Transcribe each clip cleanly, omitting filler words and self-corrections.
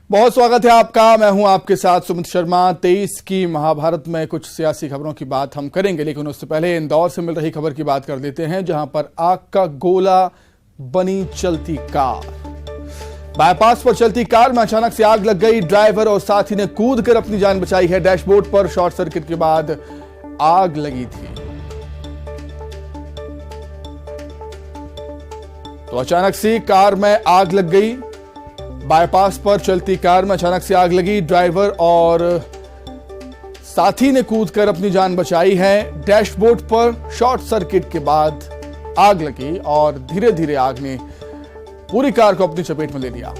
बहुत स्वागत है आपका। मैं हूं आपके साथ सुमित शर्मा। 23 की महाभारत में कुछ सियासी खबरों की बात हम करेंगे, लेकिन उससे पहले इंदौर से मिल रही खबर की बात कर लेते हैं, जहां पर आग का गोला बनी चलती कार। बाईपास पर चलती कार में अचानक से आग लग गई। ड्राइवर और साथी ने कूद कर अपनी जान बचाई है। डैशबोर्ड पर शॉर्ट सर्किट के बाद आग लगी थी। तो अचानक से कार में आग लग गई। बाईपास पर चलती कार में अचानक से आग लगी। ड्राइवर और साथी ने कूदकर अपनी जान बचाई है। डैशबोर्ड पर शॉर्ट सर्किट के बाद आग लगी और धीरे धीरे आग ने पूरी कार को अपनी चपेट में ले लिया।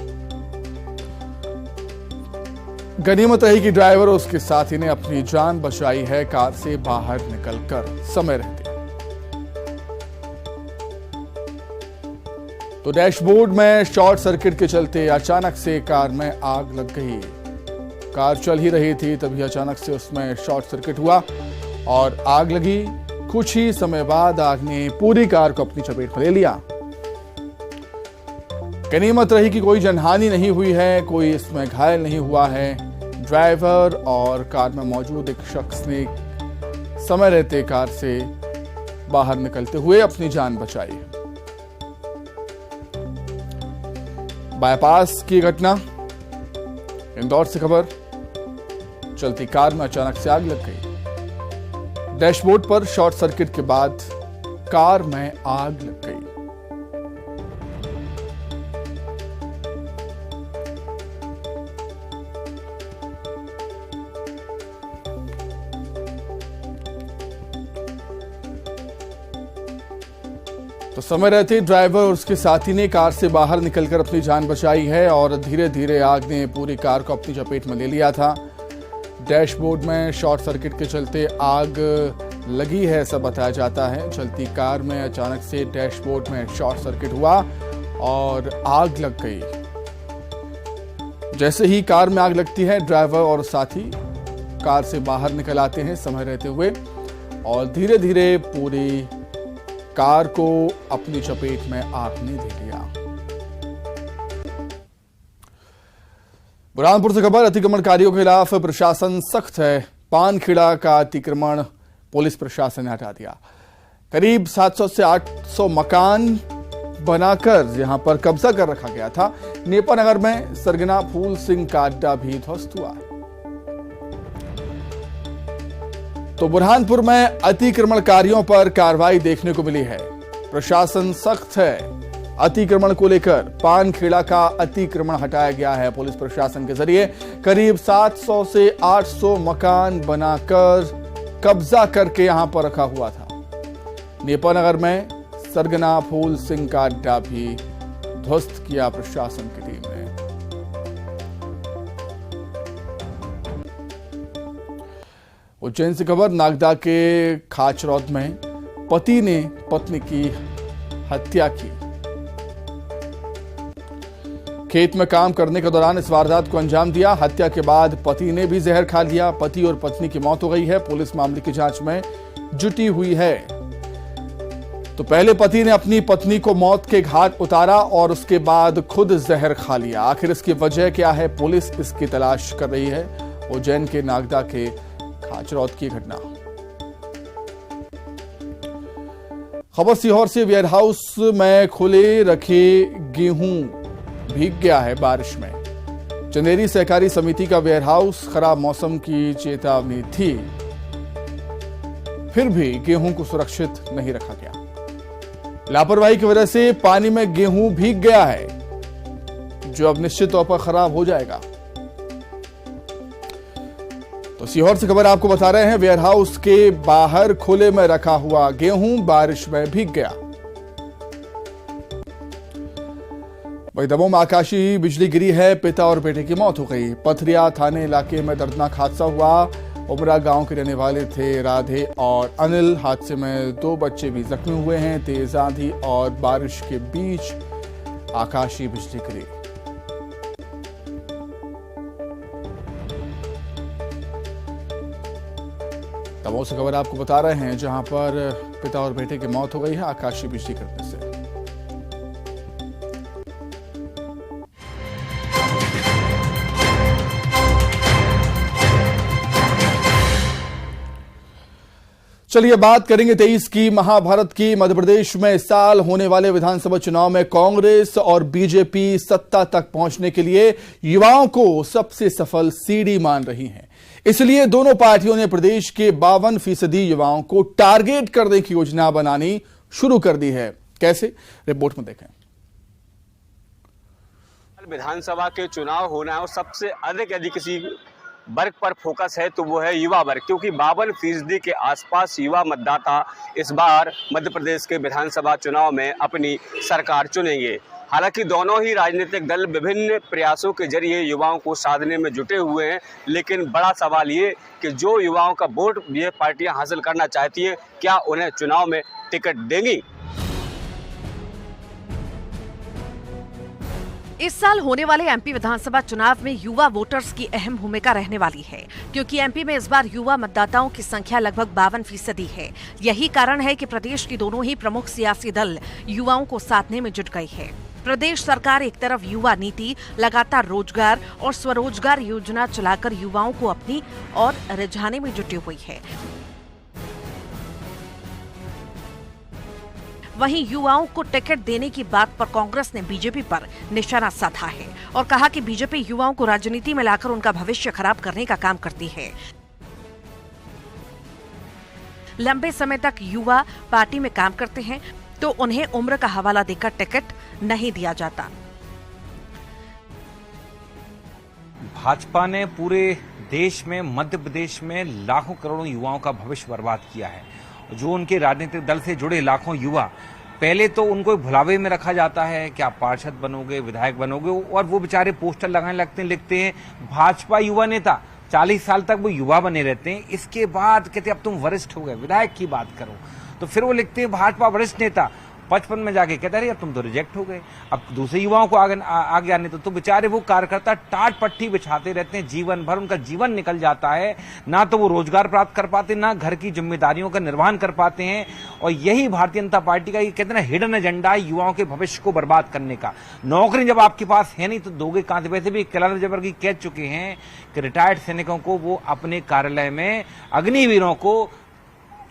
गनीमत रही कि ड्राइवर और उसके साथी ने अपनी जान बचाई है, कार से बाहर निकलकर समय रहते। तो डैशबोर्ड में शॉर्ट सर्किट के चलते अचानक से कार में आग लग गई। कार चल ही रही थी, तभी अचानक से उसमें शॉर्ट सर्किट हुआ और आग लगी। कुछ ही समय बाद आग ने पूरी कार को अपनी चपेट में ले लिया। गनीमत रही कि कोई जनहानि नहीं हुई है, कोई इसमें घायल नहीं हुआ है। ड्राइवर और कार में मौजूद एक शख्स ने समय रहते कार से बाहर निकलते हुए अपनी जान बचाई। बाईपास की घटना, इंदौर से खबर। चलती कार में अचानक से आग लग गई। डैशबोर्ड पर शॉर्ट सर्किट के बाद कार में आग लग गई। तो समय रहते ड्राइवर और उसके साथी ने कार से बाहर निकलकर अपनी जान बचाई है और धीरे धीरे आग ने पूरी कार को अपनी चपेट में ले लिया था। डैशबोर्ड में शॉर्ट सर्किट के चलते आग लगी है, ऐसा बताया जाता है। चलती कार में अचानक से डैशबोर्ड में शॉर्ट सर्किट हुआ और आग लग गई। जैसे ही कार में आग लगती है, ड्राइवर और साथी कार से बाहर निकल आते हैं समय रहते हुए और धीरे धीरे पूरी कार को अपनी चपेट में आग ने ले लिया। बुरहानपुर से खबर, अतिक्रमणकारियों के खिलाफ प्रशासन सख्त है। पानखेड़ा का अतिक्रमण पुलिस प्रशासन ने हटा दिया। करीब 700 से 800 मकान बनाकर यहां पर कब्जा कर रखा गया था। नेपा नगर में सरगना फूल सिंह का अड्डा भी ध्वस्त हुआ है। तो बुरहानपुर में अतिक्रमणकारियों पर कार्रवाई देखने को मिली है। प्रशासन सख्त है। अतिक्रमण को लेकर पानखेड़ा का अतिक्रमण हटाया गया है। पुलिस प्रशासन के जरिए करीब 700 से 800 मकान बनाकर कब्जा करके यहां पर रखा हुआ था। नेपा नगर में सरगना फूल सिंह का अड्डा भी ध्वस्त किया प्रशासन की टीम ने। उज्जैन से खबर, नागदा के खाचरौद में पति ने पत्नी की हत्या की। खेत में काम करने के दौरान इस वारदात को अंजाम दिया। हत्या के बाद पति ने भी जहर खा लिया। पति और पत्नी की मौत हो गई है। पुलिस मामले की जांच में जुटी हुई है। तो पहले पति ने अपनी पत्नी को मौत के घाट उतारा और उसके बाद खुद जहर खा लिया। आखिर इसकी वजह क्या है, पुलिस इसकी तलाश कर रही है। उज्जैन के नागदा के खाचरौद की घटना। खबर सीहोर से, वेयरहाउस में खुले रखे गेहूं भीग गया है बारिश में। चंदेरी सहकारी समिति का वेयरहाउस, खराब मौसम की चेतावनी थी, फिर भी गेहूं को सुरक्षित नहीं रखा गया। लापरवाही की वजह से पानी में गेहूं भीग गया है, जो अब निश्चित तौर पर खराब हो जाएगा। तो सीहोर से खबर आपको बता रहे हैं, वेयरहाउस के बाहर खुले में रखा हुआ गेहूं बारिश में भीग गया। वहीं दमोह में आकाशीय बिजली गिरी है, पिता और बेटे की मौत हो गई। पथरिया थाने इलाके में दर्दनाक हादसा हुआ। उमरा गांव के रहने वाले थे राधे और अनिल। हादसे में 2 बच्चे भी जख्मी हुए हैं। तेज आंधी और बारिश के बीच आकाशीय बिजली गिरी। दमोह से खबर आपको बता रहे हैं, जहां पर पिता और बेटे की मौत हो गई है आकाशीय बिजली गिरने से। चलिए बात करेंगे 23 की महाभारत की। मध्य प्रदेश में इस साल होने वाले विधानसभा चुनाव में कांग्रेस और बीजेपी सत्ता तक पहुंचने के लिए युवाओं को सबसे सफल सीढ़ी मान रही हैं। इसलिए दोनों पार्टियों ने प्रदेश के 52% युवाओं को टारगेट करने की योजना बनानी शुरू कर दी है। कैसे, रिपोर्ट में देखें। विधानसभा के चुनाव होना है और सबसे अधिक यदि किसी वर्ग पर फोकस है तो वो है युवा वर्ग, क्योंकि 52% के आसपास युवा मतदाता इस बार मध्य प्रदेश के विधानसभा चुनाव में अपनी सरकार चुनेंगे। हालांकि दोनों ही राजनीतिक दल विभिन्न प्रयासों के जरिए युवाओं को साधने में जुटे हुए हैं, लेकिन बड़ा सवाल ये कि जो युवाओं का वोट ये पार्टियां हासिल करना चाहती है, क्या उन्हें चुनाव में टिकट देंगी? इस साल होने वाले एमपी विधानसभा चुनाव में युवा वोटर्स की अहम भूमिका रहने वाली है, क्योंकि एमपी में इस बार युवा मतदाताओं की संख्या लगभग 52% है। यही कारण है कि प्रदेश की दोनों ही प्रमुख सियासी दल युवाओं को साधने में जुट गई है। प्रदेश सरकार एक तरफ युवा नीति, लगातार रोजगार और स्वरोजगार योजना चलाकर युवाओं को अपनी ओर रिझाने में जुटी हुई है। वहीं युवाओं को टिकट देने की बात पर कांग्रेस ने बीजेपी पर निशाना साधा है और कहा कि बीजेपी युवाओं को राजनीति में लाकर उनका भविष्य खराब करने का काम करती है। लंबे समय तक युवा पार्टी में काम करते हैं तो उन्हें उम्र का हवाला देकर टिकट नहीं दिया जाता। भाजपा ने पूरे देश में, मध्य प्रदेश में लाखों करोड़ों युवाओं का भविष्य बर्बाद किया है। जो उनके राजनीतिक दल से जुड़े लाखों युवा, पहले तो उनको भुलावे में रखा जाता है कि आप पार्षद बनोगे, विधायक बनोगे, और वो बेचारे पोस्टर लगाने लगते हैं, लिखते हैं भाजपा युवा नेता। 40 साल तक वो युवा बने रहते हैं। इसके बाद कहते अब तुम वरिष्ठ हो गए, विधायक की बात करो, तो फिर वो लिखते हैं भाजपा वरिष्ठ नेता। 55 में जाके कहते अरे अब तुम तो रिजेक्ट हो गए, अब दूसरे युवाओं को आगे आने तो बेचारे वो कार्यकर्ता टाट पट्टी बिछाते रहते हैं। जीवन भर उनका जीवन निकल जाता है, ना तो वो रोजगार प्राप्त कर पाते, ना घर की जिम्मेदारियों का निर्वहन कर पाते हैं। और यही भारतीय जनता पार्टी का ये कहते हैं हिडन एजेंडा है, युवाओं के भविष्य को बर्बाद करने का। नौकरी जब आपके पास है नहीं तो दोगे कहां से? वैसे भी कैलाश विजयवर्गीय कह चुके हैं कि रिटायर्ड सैनिकों को वो अपने कार्यालय में अग्निवीरों को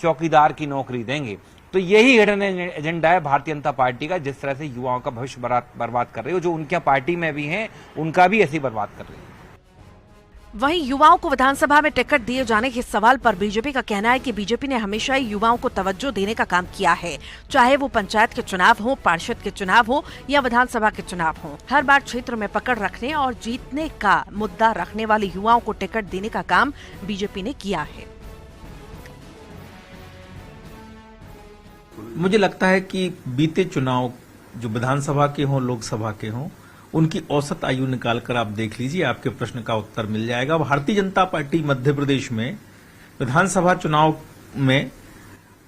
चौकीदार की नौकरी देंगे। तो यही हिडन एजेंडा है भारतीय जनता पार्टी का, जिस तरह से युवाओं का भविष्य बर्बाद कर रही है। जो उनके पार्टी में भी हैं, उनका भी ऐसे बर्बाद कर रही है। वहीं युवाओं को विधानसभा में टिकट दिए जाने के सवाल पर बीजेपी का कहना है कि बीजेपी ने हमेशा ही युवाओं को तवज्जो देने का काम किया है, चाहे वो पंचायत के चुनाव हो, पार्षद के चुनाव हो या विधानसभा के चुनाव हो। हर बार क्षेत्र में पकड़ रखने और जीतने का मुद्दा रखने वाले युवाओं को टिकट देने का काम बीजेपी ने किया है। मुझे लगता है कि बीते चुनाव जो विधानसभा के हों, लोकसभा के हों, उनकी औसत आयु निकालकर आप देख लीजिए, आपके प्रश्न का उत्तर मिल जाएगा। भारतीय जनता पार्टी मध्य प्रदेश में विधानसभा चुनाव में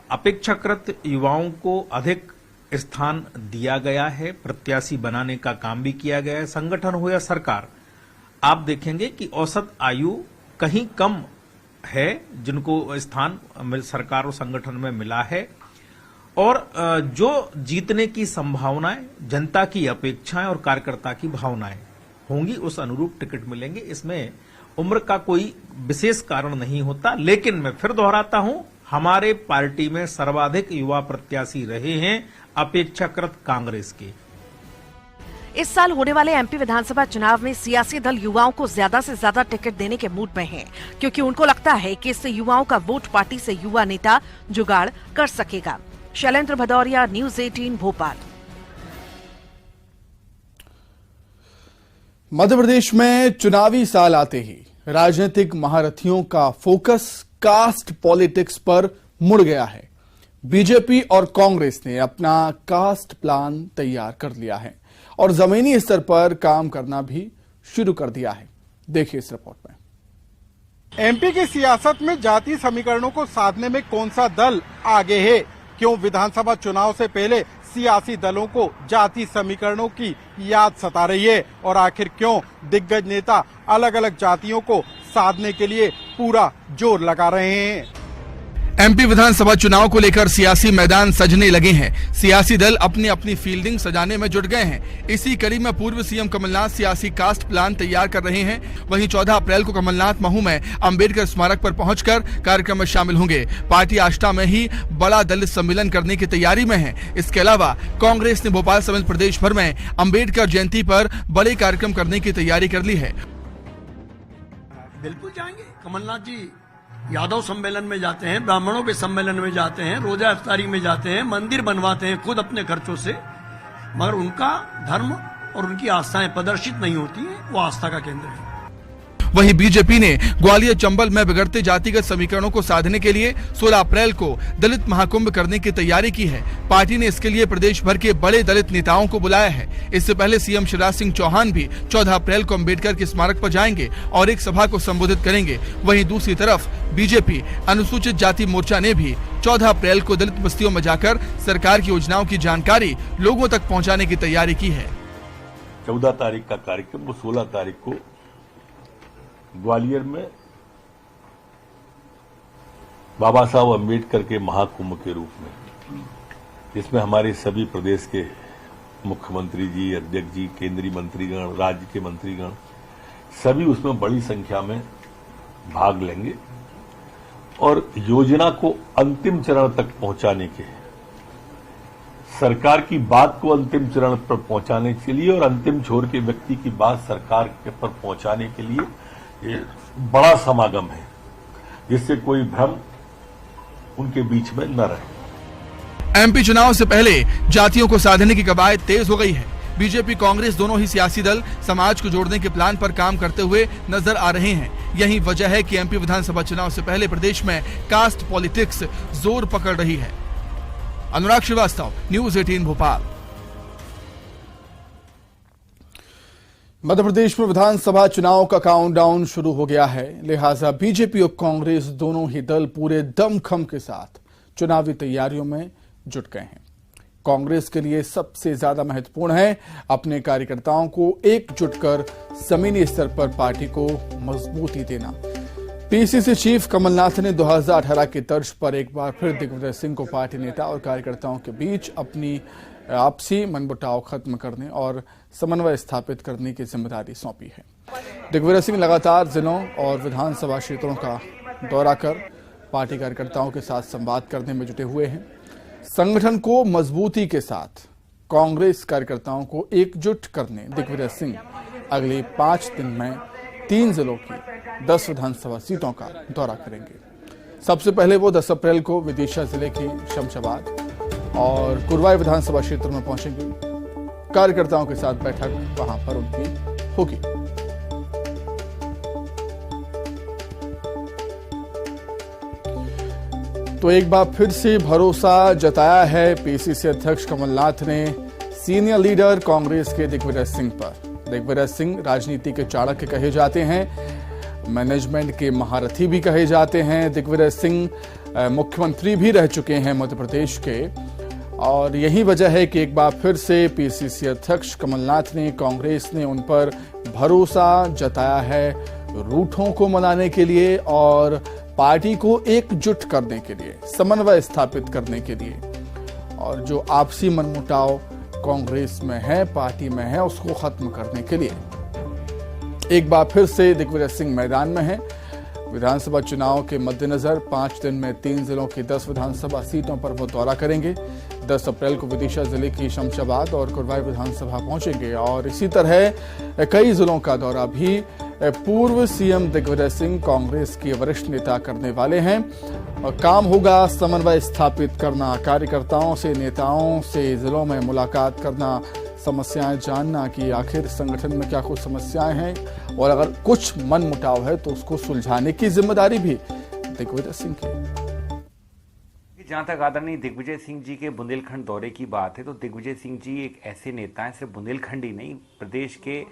अपेक्षाकृत युवाओं को अधिक स्थान दिया गया है, प्रत्याशी बनाने का काम भी किया गया है। संगठन हो या सरकार, आप देखेंगे कि औसत आयु कहीं कम है जिनको स्थान सरकार और संगठन में मिला है। और जो जीतने की संभावनाएं, जनता की अपेक्षाएं और कार्यकर्ता की भावनाएं होंगी, उस अनुरूप टिकट मिलेंगे। इसमें उम्र का कोई विशेष कारण नहीं होता। लेकिन मैं फिर दोहराता हूं, हमारे पार्टी में सर्वाधिक युवा प्रत्याशी रहे हैं अपेक्षाकृत कांग्रेस के। इस साल होने वाले एमपी विधानसभा चुनाव में सियासी दल युवाओं को ज्यादा से ज्यादा टिकट देने के मूड में हैं, क्योंकि उनको लगता है कि इससे युवाओं का वोट पार्टी से युवा नेता जुगाड़ कर सकेगा। शैलेंद्र भदौरिया, न्यूज़ 18 भोपाल। मध्य प्रदेश में चुनावी साल आते ही राजनीतिक महारथियों का फोकस कास्ट पॉलिटिक्स पर मुड़ गया है। बीजेपी और कांग्रेस ने अपना कास्ट प्लान तैयार कर लिया है और जमीनी स्तर पर काम करना भी शुरू कर दिया है। देखिए इस रिपोर्ट में। एमपी की सियासत में जाति समीकरणों को साधने में कौन सा दल आगे है? क्यों विधानसभा चुनाव से पहले सियासी दलों को जाति समीकरणों की याद सता रही है? और आखिर क्यों दिग्गज नेता अलग अलग जातियों को साधने के लिए पूरा जोर लगा रहे हैं? एमपी विधानसभा चुनाव को लेकर सियासी मैदान सजने लगे हैं। सियासी दल अपनी अपनी फील्डिंग सजाने में जुट गए हैं। इसी कड़ी में पूर्व सीएम कमलनाथ सियासी कास्ट प्लान तैयार कर रहे हैं। वहीं 14 अप्रैल को कमलनाथ महू में अंबेडकर स्मारक पर पहुंचकर कार्यक्रम में शामिल होंगे। पार्टी आष्टा में ही बड़ा दलित सम्मेलन करने की तैयारी में है। इसके अलावा कांग्रेस ने भोपाल समेत प्रदेश भर में अंबेडकर जयंती पर बड़े कार्यक्रम करने की तैयारी कर ली है। बिल्कुल जाएंगे। कमलनाथ जी यादव सम्मेलन में जाते हैं, ब्राह्मणों के सम्मेलन में जाते हैं, रोजा इफ्तारी में जाते हैं, मंदिर बनवाते हैं खुद अपने खर्चों से, मगर उनका धर्म और उनकी आस्थाएं प्रदर्शित नहीं होती हैं। वो आस्था का केंद्र है। वहीं बीजेपी ने ग्वालियर चंबल में बिगड़ते जातिगत समीकरणों को साधने के लिए 16 अप्रैल को दलित महाकुंभ करने की तैयारी की है। पार्टी ने इसके लिए प्रदेश भर के बड़े दलित नेताओं को बुलाया है। इससे पहले सीएम शिवराज सिंह चौहान भी 14 अप्रैल को अंबेडकर के स्मारक पर जाएंगे और एक सभा को संबोधित करेंगे। वहीं दूसरी तरफ बीजेपी अनुसूचित जाति मोर्चा ने भी 14 अप्रैल को दलित बस्तियों में जाकर सरकार की योजनाओं की जानकारी लोगों तक पहुँचाने की तैयारी की है। 14 तारीख का कार्यक्रम वो 16 तारीख को ग्वालियर में बाबा साहब अम्बेडकर के महाकुंभ के रूप में, जिसमें हमारे सभी प्रदेश के मुख्यमंत्री जी, अध्यक्ष जी, केंद्रीय मंत्रीगण, राज्य के मंत्रीगण सभी उसमें बड़ी संख्या में भाग लेंगे और योजना को अंतिम चरण तक पहुंचाने के, सरकार की बात को अंतिम चरण पर पहुंचाने के लिए और अंतिम छोर के व्यक्ति की बात सरकार के पर पहुंचाने के लिए ये बड़ा समागम है, जिससे कोई भ्रम उनके बीच में न रहे। एमपी चुनाव से पहले जातियों को साधने की कवायद तेज हो गई है। बीजेपी कांग्रेस दोनों ही सियासी दल समाज को जोड़ने के प्लान पर काम करते हुए नजर आ रहे हैं। यही वजह है कि एमपी विधानसभा चुनाव से पहले प्रदेश में कास्ट पॉलिटिक्स जोर पकड़ रही है। अनुराग श्रीवास्तव, न्यूज 18 भोपाल। मध्य प्रदेश में विधानसभा चुनाव का काउंटडाउन शुरू हो गया है, लिहाजा बीजेपी और कांग्रेस दोनों ही दल पूरे दमखम के साथ चुनावी तैयारियों में जुट गए हैं। कांग्रेस के लिए सबसे ज्यादा महत्वपूर्ण है अपने कार्यकर्ताओं को एकजुट कर जमीनी स्तर पर पार्टी को मजबूती देना। पीसीसी चीफ कमलनाथ ने 2018 की तर्ज पर एक बार फिर दिग्विजय सिंह को पार्टी नेता और कार्यकर्ताओं के बीच अपनी आपसी मनमुटाव खत्म करने और समन्वय स्थापित करने की जिम्मेदारी सौंपी है। दिग्विजय सिंह लगातार जिलों और विधानसभा क्षेत्रों का दौरा कर पार्टी कार्यकर्ताओं के साथ संवाद करने में जुटे हुए हैं। संगठन को मजबूती के साथ कांग्रेस कार्यकर्ताओं को एकजुट करने दिग्विजय सिंह अगले 5 दिन में 3 जिलों की 10 विधानसभा सीटों का दौरा करेंगे। सबसे पहले वो 10 अप्रैल को विदिशा जिले की शमशाबाद और कुरवाई विधानसभा क्षेत्र में पहुंचेंगे। कार्यकर्ताओं के साथ बैठक वहां पर उनकी होगी। तो एक बार फिर से भरोसा जताया है पीसीसी अध्यक्ष कमलनाथ ने सीनियर लीडर कांग्रेस के दिग्विजय सिंह पर। दिग्विजय सिंह राजनीति के चाणक्य कहे जाते हैं, मैनेजमेंट के महारथी भी कहे जाते हैं। दिग्विजय सिंह मुख्यमंत्री भी रह चुके हैं मध्य प्रदेश के, और यही वजह है कि एक बार फिर से पीसीसी अध्यक्ष कमलनाथ ने कांग्रेस ने उन पर भरोसा जताया है रूठों को मनाने के लिए और पार्टी को एकजुट करने के लिए, समन्वय स्थापित करने के लिए, और जो आपसी मनमुटाव कांग्रेस में है, पार्टी में है, उसको खत्म करने के लिए। एक बार फिर से दिग्विजय सिंह मैदान में है। विधानसभा चुनाव के मद्देनजर 5 दिन में 3 जिलों की 10 विधानसभा सीटों पर वो दौरा करेंगे। 10 अप्रैल को विदिशा जिले की शमशाबाद और कुरवाई विधानसभा पहुंचेंगे और इसी तरह कई जिलों का दौरा भी पूर्व सीएम दिग्विजय सिंह कांग्रेस के वरिष्ठ नेता करने वाले हैं। और काम होगा समन्वय स्थापित करना, कार्यकर्ताओं से, नेताओं से जिलों में मुलाकात करना, समस्याएं जानना कि आखिर संगठन में क्या कुछ समस्याएं हैं और अगर कुछ मन मुटाव है तो उसको सुलझाने की जिम्मेदारी भी दिग्विजय सिंह की। जहां तक आदरणीय दिग्विजय सिंह जी के बुंदेलखंड दौरे की बात है तो दिग्विजय सिंह जी एक ऐसे नेता हैं, सिर्फ बुंदेलखंड ही नहीं, प्रदेश के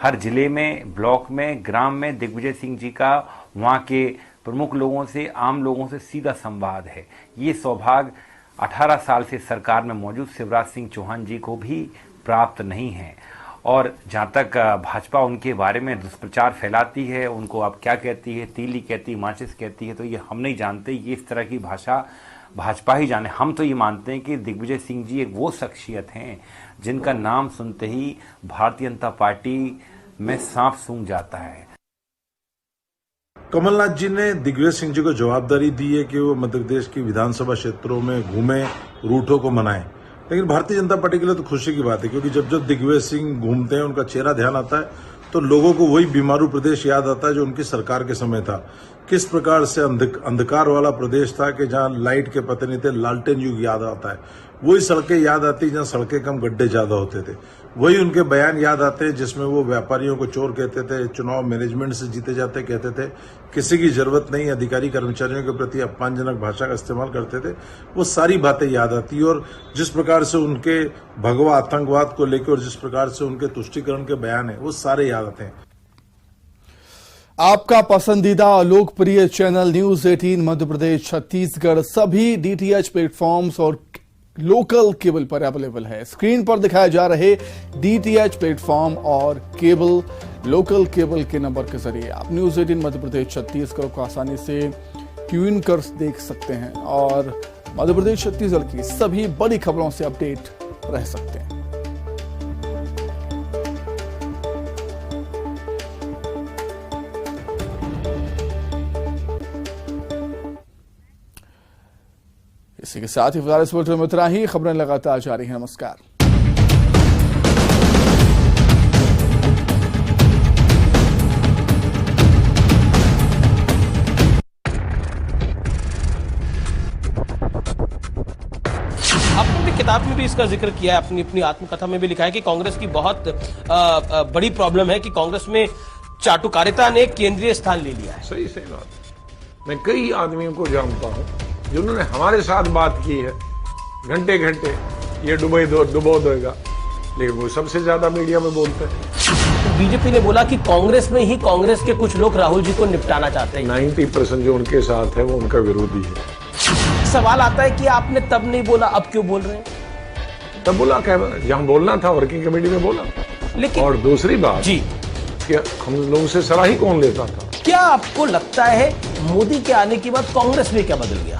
हर जिले में, ब्लॉक में, ग्राम में दिग्विजय सिंह जी का वहां के प्रमुख लोगों से, आम लोगों से सीधा संवाद है। ये सौभाग्य 18 साल से सरकार में मौजूद शिवराज सिंह चौहान जी को भी प्राप्त नहीं है और जहाँ तक भाजपा उनके बारे में दुष्प्रचार फैलाती है, उनको अब क्या कहती है, तीली कहती है, माचिस कहती है, तो ये हम नहीं जानते। ये इस तरह की भाषा भाजपा ही जाने। हम तो ये मानते हैं कि दिग्विजय सिंह जी एक वो शख्सियत हैं जिनका नाम सुनते ही भारतीय जनता पार्टी में सांप सूंघ जाता है। कमलनाथ जी ने दिग्विजय सिंह जी को जवाबदारी दी है कि वो मध्य प्रदेश की विधानसभा क्षेत्रों में घूमे, रूटों को मनाएं। लेकिन भारतीय जनता पार्टी के लिए तो खुशी की बात है, क्योंकि जब जब दिग्विजय सिंह घूमते हैं उनका चेहरा ध्यान आता है तो लोगों को वही बीमारू प्रदेश याद आता है जो उनकी सरकार के समय था। किस प्रकार से अंधकार वाला प्रदेश था कि जहां लाइट के पते नहीं थे, लालटेन युग याद आता है। वही सड़कें याद आती जहां सड़कें कम, गड्ढे ज्यादा होते थे। वही उनके बयान याद आते हैं जिसमें वो व्यापारियों को चोर कहते थे, चुनाव मैनेजमेंट से जीते जाते कहते थे, किसी की जरूरत नहीं, अधिकारी कर्मचारियों के प्रति अपमानजनक भाषा का इस्तेमाल करते थे। वो सारी बातें याद आती है। और जिस प्रकार से उनके भगवा आतंकवाद को लेकर और जिस प्रकार से उनके तुष्टीकरण के बयान है, वो सारे याद आते हैं। आपका पसंदीदा और लोकप्रिय चैनल न्यूज 18 मध्य प्रदेश छत्तीसगढ़ सभी डीटीएच प्लेटफॉर्म्स और लोकल केबल पर अवेलेबल है। स्क्रीन पर दिखाए जा रहे डीटीएच प्लेटफॉर्म और केबल, लोकल केबल के नंबर के जरिए आप न्यूज 18 मध्य प्रदेश छत्तीसगढ़ को आसानी से ट्यून कर देख सकते हैं और मध्य प्रदेश छत्तीसगढ़ की सभी बड़ी खबरों से अपडेट रह सकते हैं। इसी के साथ ही फिलहाल इस बुलेटिन में इतना ही। खबरें लगातार जारी हैं। नमस्कार। आपने अपनी किताब में भी इसका जिक्र किया है, अपनी आत्मकथा में भी लिखा है कि कांग्रेस की बहुत बड़ी प्रॉब्लम है कि कांग्रेस में चाटुकारिता ने केंद्रीय स्थान ले लिया है। सही बात। मैं कई आदमियों को जानता हूं जिन्होंने हमारे साथ बात की है, घंटे घंटे ये डुबो देगा, लेकिन वो सबसे ज्यादा मीडिया में बोलते हैं। बीजेपी ने बोला कि कांग्रेस में ही कांग्रेस के कुछ लोग राहुल जी को निपटाना चाहते हैं। 90% जो उनके साथ है वो उनका विरोधी है। सवाल आता है कि आपने तब नहीं बोला, अब क्यों बोल रहे हैं? तब बोला क्या, जहां बोलना था वर्किंग कमेटी में बोला। लेकिन और दूसरी बात जी, कि हम लोगों से सलाह ही कौन लेता था। क्या आपको लगता है मोदी के आने के बाद कांग्रेस में क्या बदल गया?